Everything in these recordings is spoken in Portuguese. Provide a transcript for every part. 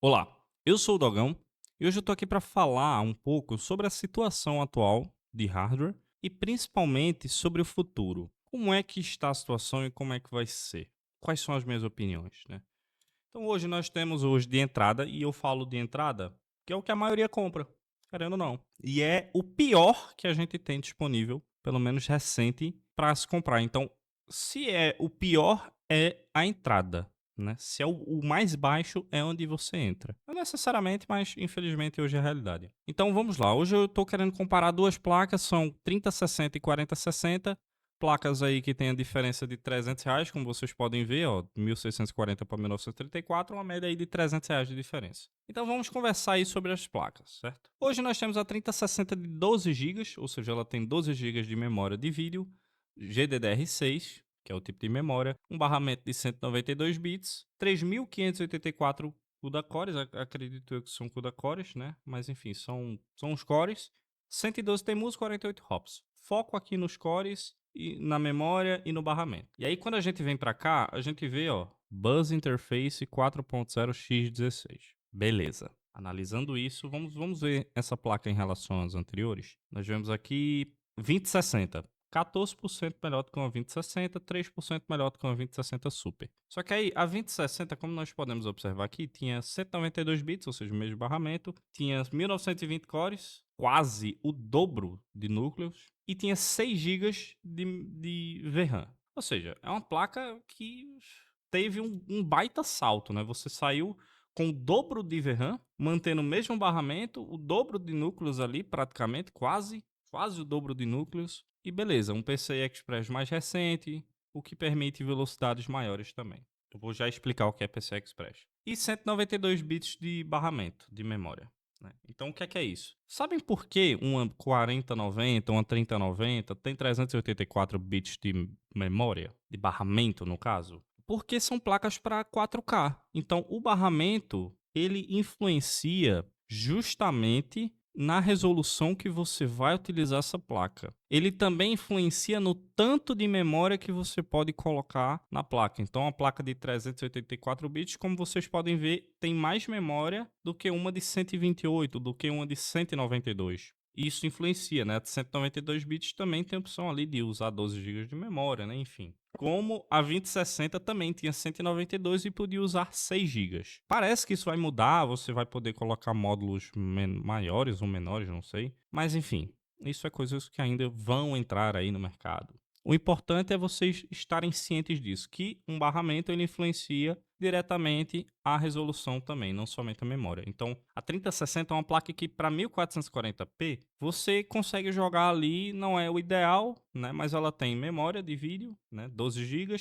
Olá, eu sou o Dogão e hoje eu tô aqui para falar um pouco sobre a situação atual de hardware e principalmente sobre o futuro. Como é que está a situação e como é que vai ser? Quais são as minhas opiniões, né? Então hoje nós temos hoje de entrada, e eu falo de entrada, que é o que a maioria compra, querendo ou não. E é o pior que a gente tem disponível, pelo menos recente, para se comprar. Então, se é o pior, é a entrada. Né? Se é o mais baixo, é onde você entra. Não necessariamente, mas infelizmente hoje é a realidade. Então vamos lá. Hoje eu estou querendo comparar duas placas, são 3060 e 4060. Placas aí que tem a diferença de R$ 300, como vocês podem ver, ó, 1640 para 1934, uma média aí de R$ 300 de diferença. Então vamos conversar aí sobre as placas, certo? Hoje nós temos a 3060 de 12 GB, ou seja, ela tem 12 GB de memória de vídeo, GDDR6, que é o tipo de memória, um barramento de 192 bits, 3584 CUDA cores, acredito eu que são CUDA cores, né? Mas enfim, são os cores, 112 TEMUs, 48 hops. Foco aqui nos cores, e na memória e no barramento. E aí quando a gente vem para cá, a gente vê, ó, Buzz Interface 4.0x16. Beleza. Analisando isso, vamos ver essa placa em relação às anteriores. Nós vemos aqui 2060. 14% melhor do que uma 2060, 3% melhor do que uma 2060 Super. Só que aí, a 2060, como nós podemos observar aqui, tinha 192 bits, ou seja, o mesmo barramento, tinha 1920 cores, quase o dobro de núcleos, e tinha 6 GB de VRAM. Ou seja, é uma placa que teve um baita salto, né? Você saiu com o dobro de VRAM, mantendo o mesmo barramento, o dobro de núcleos ali, praticamente, quase o dobro de núcleos. E beleza, um PCI Express mais recente, o que permite velocidades maiores também. Eu vou já explicar o que é PCI Express. E 192 bits de barramento, de memória. Né? Então, o que é isso? Sabem por que uma 4090, uma 3090 tem 384 bits de memória? De barramento, no caso? Porque são placas para 4K. Então, o barramento, ele influencia justamente na resolução que você vai utilizar essa placa. Ele também influencia no tanto de memória que você pode colocar na placa. Então, a placa de 384 bits, como vocês podem ver, tem mais memória do que uma de 128, do que uma de 192. Isso influencia, né? A de 192 bits também tem a opção ali de usar 12 GB de memória, né? Enfim. Como a 2060 também tinha 192 e podia usar 6 GB. Parece que isso vai mudar, você vai poder colocar módulos maiores ou menores, não sei. Mas enfim, isso é coisas que ainda vão entrar aí no mercado. O importante é vocês estarem cientes disso, que um barramento ele influencia diretamente a resolução também, não somente a memória. Então, a 3060 é uma placa que para 1440p você consegue jogar ali, não é o ideal, né, mas ela tem memória de vídeo, né, 12 GB,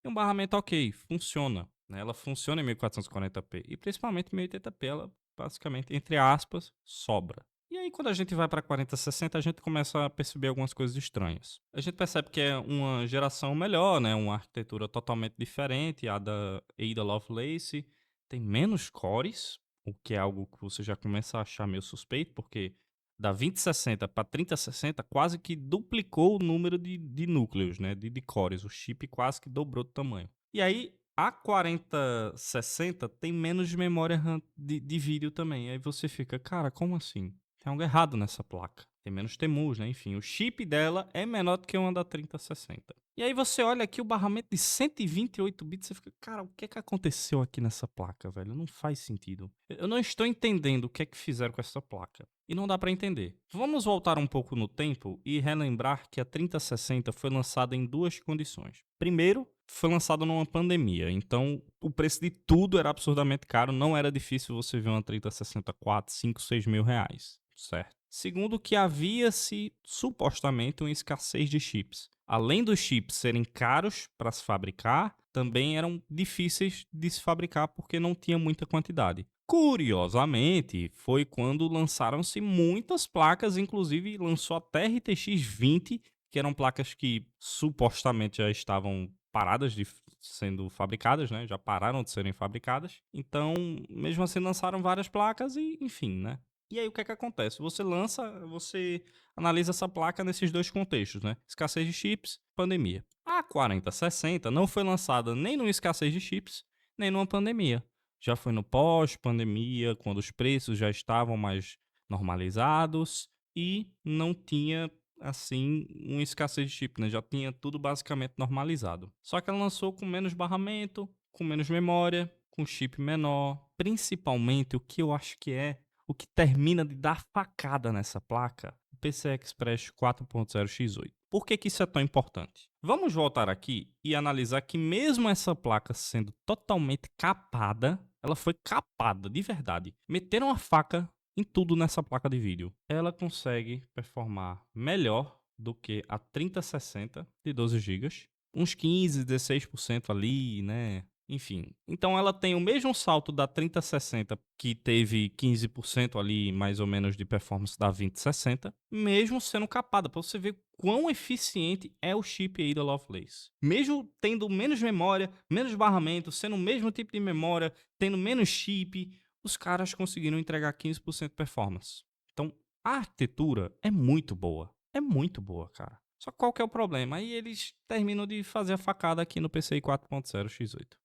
e um barramento ok, funciona. Né, ela funciona em 1440p e principalmente em 1080p, ela basicamente, entre aspas, sobra. E aí, quando a gente vai para 4060, a gente começa a perceber algumas coisas estranhas. A gente percebe que é uma geração melhor, né? Uma arquitetura totalmente diferente. A da Ada Lovelace tem menos cores, o que é algo que você já começa a achar meio suspeito, porque da 2060 para 3060 quase que duplicou o número de núcleos, né? De cores. O chip quase que dobrou de tamanho. E aí, a 4060 tem menos memória RAM de vídeo também. Aí você fica, cara, como assim? Tem algo errado nessa placa. Tem menos TEMUs, né? Enfim, o chip dela é menor do que uma da 3060. E aí você olha aqui o barramento de 128 bits, você fica, cara, o que é que aconteceu aqui nessa placa, velho? Não faz sentido. Eu não estou entendendo o que é que fizeram com essa placa. E não dá para entender. Vamos voltar um pouco no tempo e relembrar que a 3060 foi lançada em duas condições. Primeiro, foi lançada numa pandemia, então o preço de tudo era absurdamente caro, não era difícil você ver uma 3060 4, 5, 6 mil reais, certo? Segundo, que havia-se supostamente uma escassez de chips. Além dos chips serem caros para se fabricar, também eram difíceis de se fabricar porque não tinha muita quantidade. Curiosamente, foi quando lançaram-se muitas placas, inclusive lançou até RTX 20, que eram placas que supostamente já estavam paradas de sendo fabricadas, né? Já pararam de serem fabricadas. Então, mesmo assim, lançaram várias placas e, enfim, né? E aí o que é que acontece? Você lança, você analisa essa placa nesses dois contextos, né? Escassez de chips, pandemia. A 4060 não foi lançada nem numa escassez de chips, nem numa pandemia. Já foi no pós-pandemia, quando os preços já estavam mais normalizados e não tinha, assim, uma escassez de chip, né? Já tinha tudo basicamente normalizado. Só que ela lançou com menos barramento, com menos memória, com chip menor. Principalmente o que eu acho que é o que termina de dar facada nessa placa, o PCI Express 4.0 X8. Por que que isso é tão importante? Vamos voltar aqui e analisar que mesmo essa placa sendo totalmente capada, ela foi capada de verdade. Meteram a faca em tudo nessa placa de vídeo. Ela consegue performar melhor do que a 3060 de 12 GB, uns 15, 16% ali, né? Enfim, então ela tem o mesmo salto da 3060, que teve 15% ali, mais ou menos, de performance da 2060, mesmo sendo capada, para você ver quão eficiente é o chip aí da Lovelace. Mesmo tendo menos memória, menos barramento, sendo o mesmo tipo de memória, tendo menos chip, os caras conseguiram entregar 15% de performance. Então, a arquitetura é muito boa. É muito boa, cara. Só que qual que é o problema? Aí eles terminam de fazer a facada aqui no PCI 4.0 X8.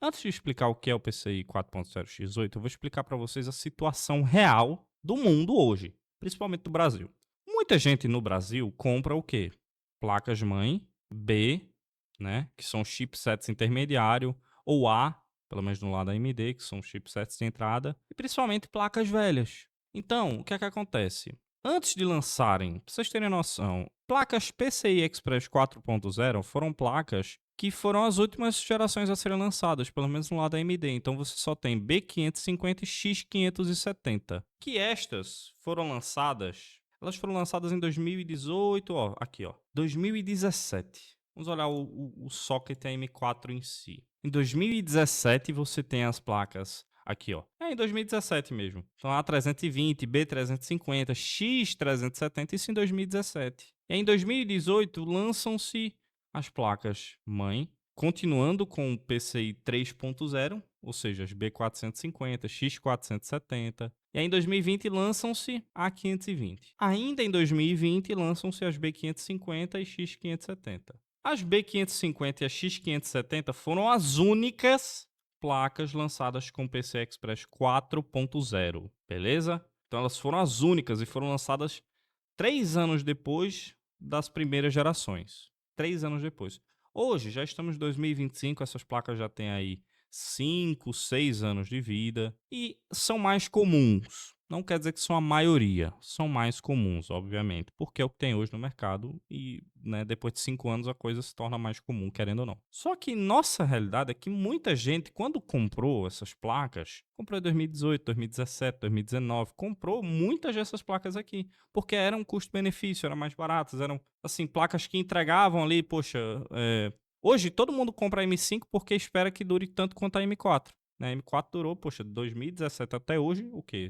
Antes de explicar o que é o PCI 4.0 X8, eu vou explicar para vocês a situação real do mundo hoje, principalmente do Brasil. Muita gente no Brasil compra o quê? Placas-mãe B, né, que são chipsets intermediário, ou A, pelo menos no lado da AMD, que são chipsets de entrada, e principalmente placas velhas. Então, o que é que acontece? Antes de lançarem, pra vocês terem noção, placas PCI Express 4.0 foram placas que foram as últimas gerações a serem lançadas, pelo menos no lado da AMD. Então você só tem B550 e X570, que estas foram lançadas, elas foram lançadas em 2018, ó, aqui ó, 2017. Vamos olhar o socket AM4 em si. Em 2017 você tem as placas aqui, ó. É em 2017 mesmo. Então A320, B350, X370, isso em 2017. E aí, em 2018 lançam-se as placas mãe, continuando com o PCI 3.0, ou seja, as B450, X470. E aí em 2020 lançam-se a 520. Ainda em 2020 lançam-se as B550 e X570. As B550 e a X570 foram as únicas placas lançadas com PCI Express 4.0, beleza? Então elas foram as únicas e foram lançadas 3 anos depois das primeiras gerações. 3 anos depois. Hoje, já estamos em 2025, essas placas já têm aí 5, 6 anos de vida e são mais comuns. Não quer dizer que são a maioria, são mais comuns, obviamente, porque é o que tem hoje no mercado e, né, depois de 5 anos a coisa se torna mais comum, querendo ou não. Só que nossa realidade é que muita gente, quando comprou essas placas, comprou em 2018, 2017, 2019, comprou muitas dessas placas aqui, porque era um custo-benefício, eram mais baratas, eram, assim, placas que entregavam ali, poxa, hoje todo mundo compra a M5 porque espera que dure tanto quanto a M4. Né? A M4 durou, poxa, 2017 até hoje, o quê?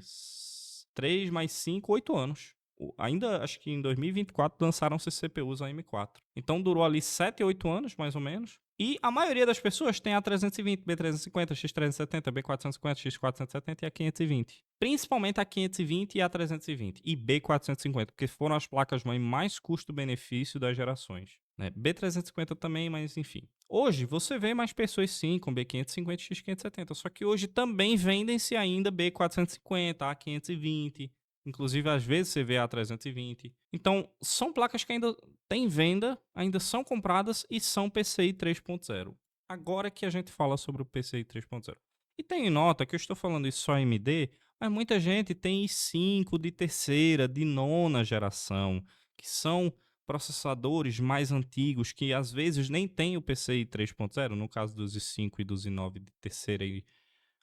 3 mais 5, 8 anos. Ainda, acho que em 2024 lançaram-se CPUs a M4. Então durou ali 7, 8 anos, mais ou menos. E a maioria das pessoas tem a 320, B350, X370, B450, X470 e a 520. Principalmente a 520 e a 320 e B450, porque foram as placas-mãe mais custo-benefício das gerações. Né? B350 também, mas enfim. Hoje você vê mais pessoas sim com B550 e X570, só que hoje também vendem-se ainda B450, A520, inclusive às vezes você vê A320. Então são placas que ainda têm venda, ainda são compradas e são PCI 3.0. Agora que a gente fala sobre o PCI 3.0. E tem nota que eu estou falando isso só AMD, mas muita gente tem i5 de terceira, de nona geração, que são processadores mais antigos que às vezes nem tem o PCI 3.0, no caso dos i5 e dos i9 de terceira e,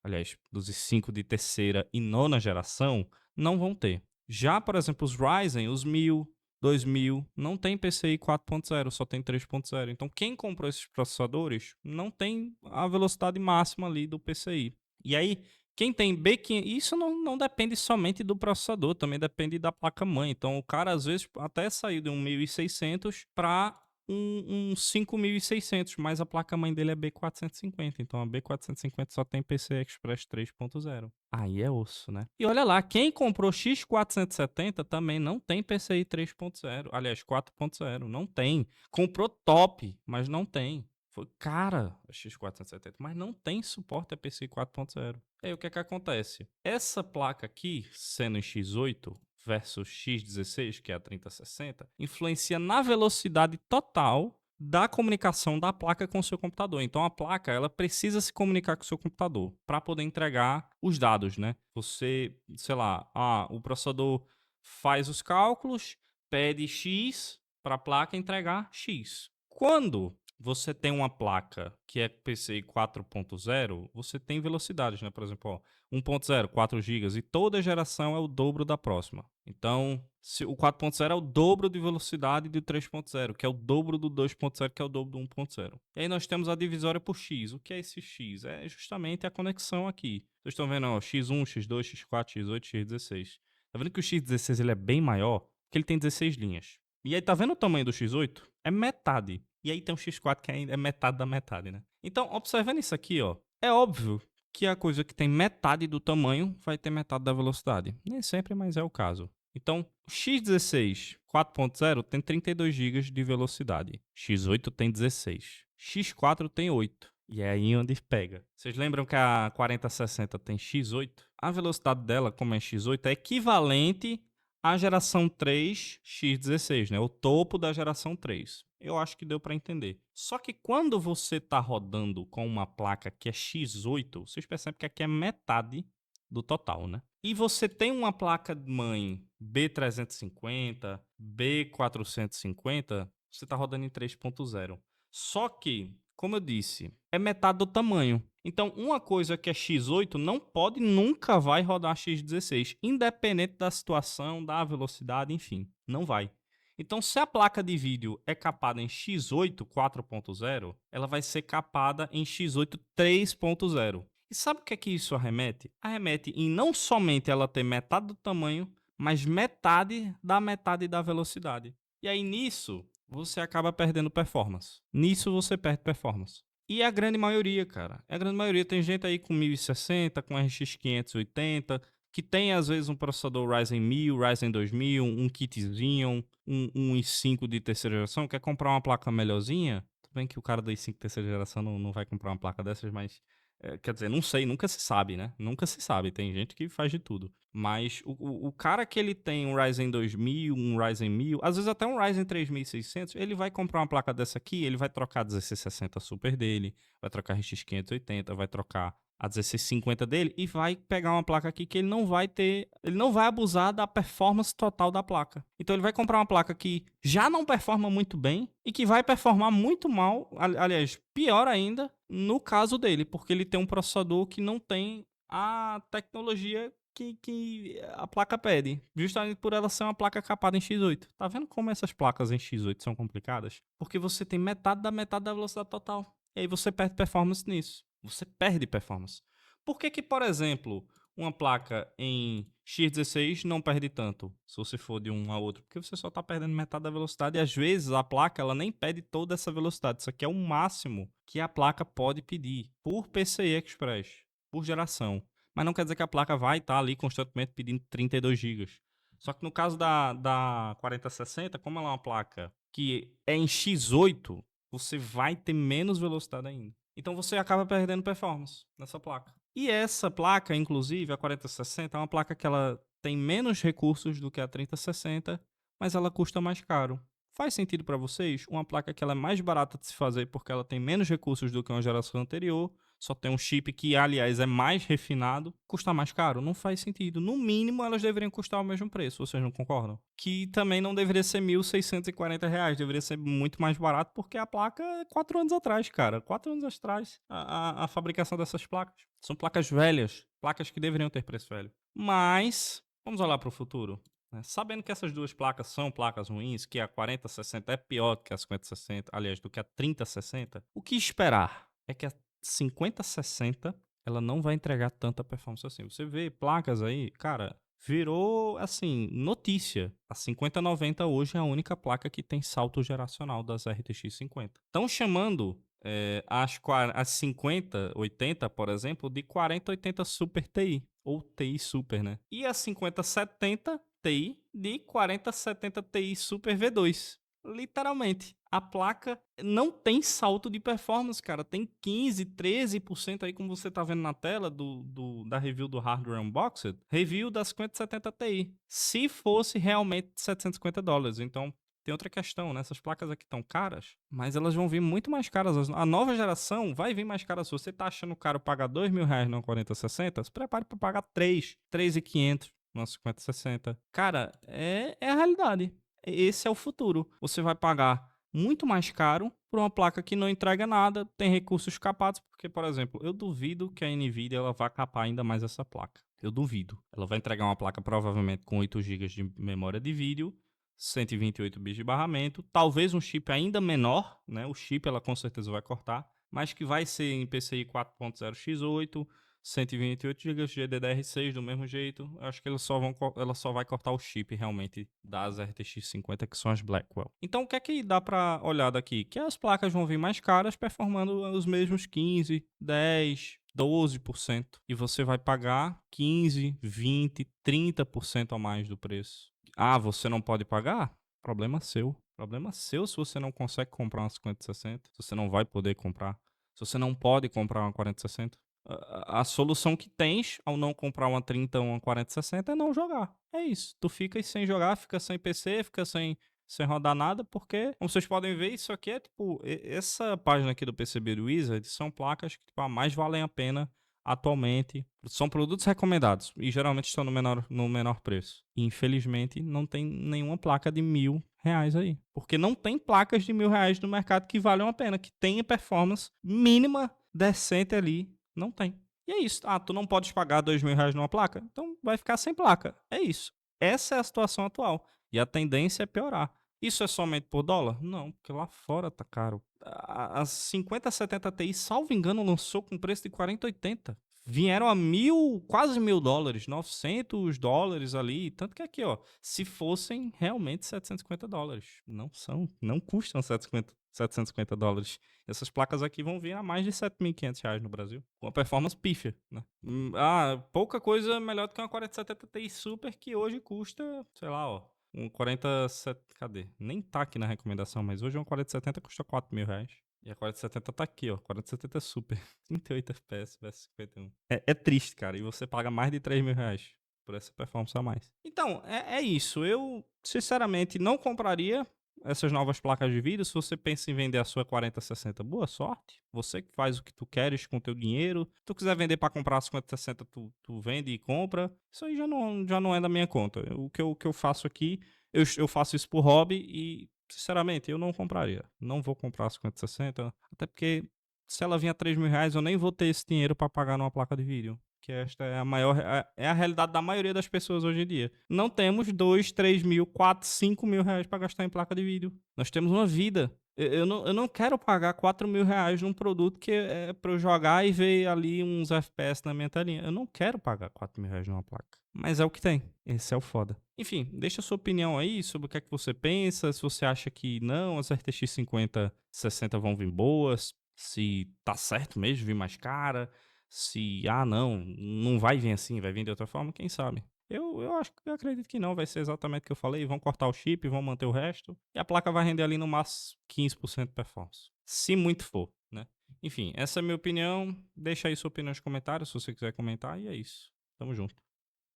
aliás, dos i5 de terceira e nona geração, não vão ter. Já, por exemplo, os Ryzen, os 1000, 2000, não tem PCI 4.0, só tem 3.0. Então, quem comprou esses processadores não tem a velocidade máxima ali do PCI. E aí, quem tem B500, isso não depende somente do processador, também depende da placa-mãe. Então, o cara, às vezes, até saiu de um 1600 para um 5600, mas a placa-mãe dele é B450. Então, a B450 só tem PCI Express 3.0. Aí é osso, né? E olha lá, quem comprou X470 também não tem PCI 3.0. Aliás, 4.0, não tem. Comprou top, mas não tem. Cara, a X470, mas não tem suporte a PCI 4.0. Aí o que é que acontece? Essa placa aqui, sendo em X8 versus X16, que é a 3060, influencia na velocidade total da comunicação da placa com o seu computador. Então a placa, ela precisa se comunicar com o seu computador para poder entregar os dados, né? Você, sei lá, o processador faz os cálculos, pede X para a placa entregar X. Quando você tem uma placa que é PCI 4.0, você tem velocidades, né? Por exemplo, ó, 1.0, 4 GB, e toda geração é o dobro da próxima. Então, se o 4.0 é o dobro de velocidade do 3.0, que é o dobro do 2.0, que é o dobro do 1.0. E aí nós temos a divisória por X. O que é esse X? É justamente a conexão aqui. Vocês estão vendo, ó, X1, X2, X4, X8, X16. Tá vendo que o X16 ele é bem maior? Porque ele tem 16 linhas. E aí, tá vendo o tamanho do X8? É metade. E aí tem o X4 que ainda é metade da metade, né? Então, observando isso aqui, ó, é óbvio que a coisa que tem metade do tamanho vai ter metade da velocidade. Nem sempre, mas é o caso. Então, X16 4.0 tem 32 GB de velocidade. X8 tem 16. X4 tem 8. E é aí onde pega. Vocês lembram que a 4060 tem X8? A velocidade dela, como é X8, é equivalente à geração 3 X16, né? O topo da geração 3. Eu acho que deu para entender. Só que quando você está rodando com uma placa que é X8, vocês percebem que aqui é metade do total, né? E você tem uma placa mãe B350, B450, você está rodando em 3.0. Só que, como eu disse, é metade do tamanho. Então, uma coisa que é X8 não pode, nunca vai rodar X16, independente da situação, da velocidade, enfim, não vai. Então, se a placa de vídeo é capada em X8 4.0, ela vai ser capada em X8 3.0. E sabe o que é que isso arremete? Arremete em não somente ela ter metade do tamanho, mas metade da velocidade. E aí nisso, você acaba perdendo performance. Nisso você perde performance. E a grande maioria, cara. A grande maioria tem gente aí com 1060, com RX 580, que tem às vezes um processador Ryzen 1000, Ryzen 2000, um kitzinho, um i5 de terceira geração, quer comprar uma placa melhorzinha. Tudo bem que o cara da i5 de terceira geração não vai comprar uma placa dessas, mas quer dizer, não sei, nunca se sabe, né? Nunca se sabe, tem gente que faz de tudo. Mas o cara que ele tem um Ryzen 2000, um Ryzen 1000, às vezes até um Ryzen 3600, ele vai comprar uma placa dessa aqui, ele vai trocar a 1660 Super dele, vai trocar a RX 580, vai trocar a 1650 dele e vai pegar uma placa aqui que ele não vai ter, ele não vai abusar da performance total da placa. Então ele vai comprar uma placa que já não performa muito bem e que vai performar muito mal, aliás, pior ainda, no caso dele, porque ele tem um processador que não tem a tecnologia que a placa pede, justamente por ela ser uma placa capada em X8. Tá vendo como essas placas em X8 são complicadas? Porque você tem metade da velocidade total. E aí você perde performance nisso. Você perde performance. Por que que, por exemplo, uma placa em X16 não perde tanto, se você for de um a outro? Porque você só está perdendo metade da velocidade e às vezes a placa ela nem pede toda essa velocidade. Isso aqui é o máximo que a placa pode pedir por PCI Express, por geração. Mas não quer dizer que a placa vai estar ali constantemente pedindo 32 GB. Só que no caso da 4060, como ela é uma placa que é em X8, você vai ter menos velocidade ainda. Então você acaba perdendo performance nessa placa. E essa placa, inclusive, a 4060, é uma placa que ela tem menos recursos do que a 3060, mas ela custa mais caro. Faz sentido para vocês? Uma placa que ela é mais barata de se fazer porque ela tem menos recursos do que uma geração anterior, só tem um chip que, aliás, é mais refinado, custa mais caro? Não faz sentido. No mínimo, elas deveriam custar o mesmo preço, vocês não concordam? Que também não deveria ser R$ 1.640, deveria ser muito mais barato, porque a placa é 4 anos atrás, cara. 4 anos atrás, a fabricação dessas placas. São placas velhas, placas que deveriam ter preço velho. Mas, vamos olhar para o futuro. Né? Sabendo que essas duas placas são placas ruins, que a 4060 é pior do que a 5060, aliás, do que a 3060, o que esperar é que a 5060 ela não vai entregar tanta performance assim. Você vê placas aí, cara, virou assim, notícia. A 5090 hoje é a única placa que tem salto geracional das RTX 50. Estão chamando as 5080, por exemplo, de 4080 Super TI, ou TI Super, né? E a 5070 Ti de 4070 Ti Super V2. Literalmente. A placa não tem salto de performance, cara. Tem 15, 13% aí, como você tá vendo na tela da review do Hardware Unboxed. Review da 5070 Ti. Se fosse realmente $750. Então, tem outra questão, né? Essas placas aqui estão caras, mas elas vão vir muito mais caras. A nova geração vai vir mais cara. Se você tá achando caro pagar R$ 2.000 numa 4060, se prepare para pagar 3.500 numa 5060. Cara, é a realidade. Esse é o futuro. Você vai pagar muito mais caro por uma placa que não entrega nada, tem recursos capados, porque, por exemplo, eu duvido que a Nvidia ela vá capar ainda mais essa placa. Eu duvido. Ela vai entregar uma placa provavelmente com 8 GB de memória de vídeo, 128 bits de barramento, talvez um chip ainda menor, né? O chip ela com certeza vai cortar, mas que vai ser em PCI 4.0x8, 128 GB de DDR6 do mesmo jeito. Eu acho que ela só vai cortar o chip realmente das RTX 50, que são as Blackwell. Então o que é que dá para olhar daqui? Que as placas vão vir mais caras, performando os mesmos 15, 10, 12%. E você vai pagar 15, 20, 30% a mais do preço. Ah, você não pode pagar? Problema seu. Problema seu se você não consegue comprar uma 5060, se você não vai poder comprar, se você não pode comprar uma 4060. A solução que tens ao não comprar uma 30 ou uma 4060 é não jogar. É isso. Tu fica sem jogar, fica sem PC, fica sem rodar nada, porque, como vocês podem ver, isso aqui é tipo. Essa página aqui do PCB Wizard são placas que tipo, mais valem a pena atualmente. São produtos recomendados e geralmente estão no menor preço. E, infelizmente, não tem nenhuma placa de R$ 1.000 aí. Porque não tem placas de R$ 1.000 no mercado que valham a pena, que tenha performance mínima, decente ali. Não tem. E é isso. Ah, tu não podes pagar R$ 2.000 numa placa? Então vai ficar sem placa. É isso. Essa é a situação atual. E a tendência é piorar. Isso é somente por dólar? Não, porque lá fora tá caro. A 5070 Ti, salvo engano, lançou com preço de 4080. Vieram a quase $1.000, $900 ali. Tanto que aqui, ó, se fossem realmente $750. Não são, não custam $750. Essas placas aqui vão vir a mais de R$ 7.500 no Brasil. Com a performance pífia, né? Pouca coisa melhor do que uma 4070 Ti Super, que hoje custa, sei lá, ó. Um 4070. Cadê? Nem tá aqui na recomendação, mas hoje um 4070 custa R$ 4.000. E a 4070 tá aqui, ó. 4070 Super. 38 FPS versus 51. É triste, cara. E você paga mais de R$ 3.000 por essa performance a mais. Então, é isso. Eu, sinceramente, não compraria essas novas placas de vídeo. Se você pensa em vender a sua 4060, boa sorte. Você que faz o que tu queres com o teu dinheiro. Se tu quiser vender para comprar a 5060, tu vende e compra. Isso aí já não é da minha conta. O que eu faço aqui, eu faço isso por hobby e, sinceramente, eu não compraria. Não vou comprar a 5060, até porque se ela vinha a R$ 3.000, eu nem vou ter esse dinheiro para pagar numa placa de vídeo. Que esta é a realidade da maioria das pessoas hoje em dia. Não temos 2, 3 mil, 4, 5 mil reais para gastar em placa de vídeo. Nós temos uma vida. Eu não quero pagar R$ 4.000 num produto que é para eu jogar e ver ali uns FPS na minha telinha. Eu não quero pagar R$ 4.000 numa placa. Mas é o que tem. Esse é o foda. Enfim, deixa a sua opinião aí sobre o que é que você pensa. Se você acha que não, as RTX 5060 vão vir boas. Se tá certo mesmo vir mais cara. Se, não vai vir assim, vai vir de outra forma, quem sabe? Eu acredito que não, vai ser exatamente o que eu falei. Vão cortar o chip, vão manter o resto. E a placa vai render ali no máximo 15% de performance. Se muito for, né? Enfim, essa é a minha opinião. Deixa aí sua opinião nos comentários, se você quiser comentar. E é isso. Tamo junto.